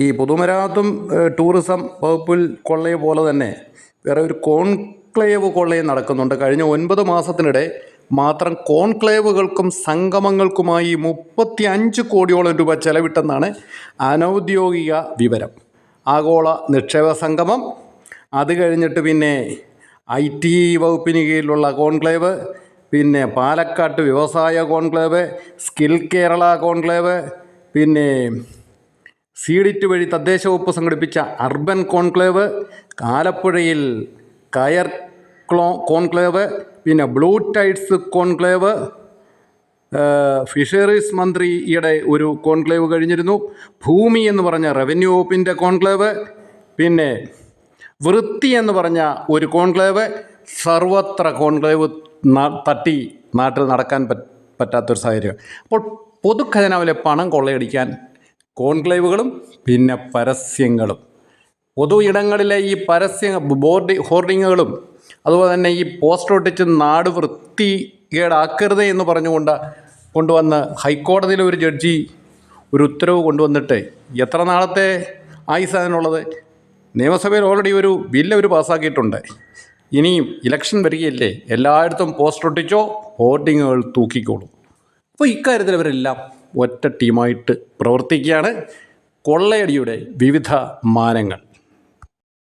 ഈ പൊതുമരാമത്തും ടൂറിസം വകുപ്പിൽ കൊള്ളയെ പോലെ തന്നെ വേറെ ഒരു കോൺക്ലേവ് കൊള്ളയും നടക്കുന്നുണ്ട്. കഴിഞ്ഞ 9 മാസത്തിനിടെ മാത്രം കോൺക്ലേവുകൾക്കും സംഗമങ്ങൾക്കുമായി 35 കോടിയോളം രൂപ ചെലവിട്ടെന്നാണ് അനൗദ്യോഗിക വിവരം. ആഗോള നിക്ഷേപ സംഗമം, അത് കഴിഞ്ഞിട്ട് പിന്നെ IT വകുപ്പിന് കീഴിലുള്ള കോൺക്ലേവ്, പിന്നെ പാലക്കാട്ട് വ്യവസായ കോൺക്ലേവ്, സ്കിൽ കേരള കോൺക്ലേവ്, പിന്നെ സീഡിറ്റ് വഴി തദ്ദേശ വകുപ്പ് സംഘടിപ്പിച്ച അർബൻ കോൺക്ലേവ്, ആലപ്പുഴയിൽ കയർ കോൺക്ലേവ്, പിന്നെ ബ്ലൂ ടൈഡ്സ് കോൺക്ലേവ്, ഫിഷറീസ് മന്ത്രി ഈയിടെ ഒരു കോൺക്ലേവ് കഴിഞ്ഞിരുന്നു, ഭൂമി എന്ന് പറഞ്ഞ റവന്യൂ വകുപ്പിൻ്റെ കോൺക്ലേവ്, പിന്നെ വൃത്തി എന്ന് പറഞ്ഞ ഒരു കോൺക്ലേവ്. സർവത്ര കോൺക്ലേവ് തട്ടി നാട്ടിൽ നടക്കാൻ പറ്റാത്തൊരു സാഹചര്യം. അപ്പോൾ പൊതുഖജനാവിലെ പണം കൊള്ളയടിക്കാൻ കോൺക്ലേവുകളും പിന്നെ പരസ്യങ്ങളും, പൊതു ഇടങ്ങളിലെ ഈ ഹോർഡിങ്ങുകളും, അതുപോലെ തന്നെ ഈ പോസ്റ്റർ ഒട്ടിച്ച് നാട് വൃത്തികേടാക്കരുത് എന്ന് കൊണ്ടുവന്ന് ഹൈക്കോടതിയിലെ ഒരു ജഡ്ജി ഒരു ഉത്തരവ് കൊണ്ടുവന്നിട്ട് എത്ര നാളത്തെ ആയുസ് അതിനുള്ളത്? നിയമസഭയിൽ ഓൾറെഡി ഒരു ബില്ല് അവർ പാസ്സാക്കിയിട്ടുണ്ട്. ഇനിയും ഇലക്ഷൻ വരികയല്ലേ, എല്ലായിടത്തും പോസ്റ്റർ ഒട്ടിച്ചോ, ഹോർഡിങ്ങുകൾ തൂക്കിക്കോളും. അപ്പോൾ ഇക്കാര്യത്തിൽ അവരെല്ലാം ഒറ്റ ടീമായിട്ട് പ്രവർത്തിക്കുകയാണ്. കൊള്ളയടിയുടെ വിവിധ മാനങ്ങൾ.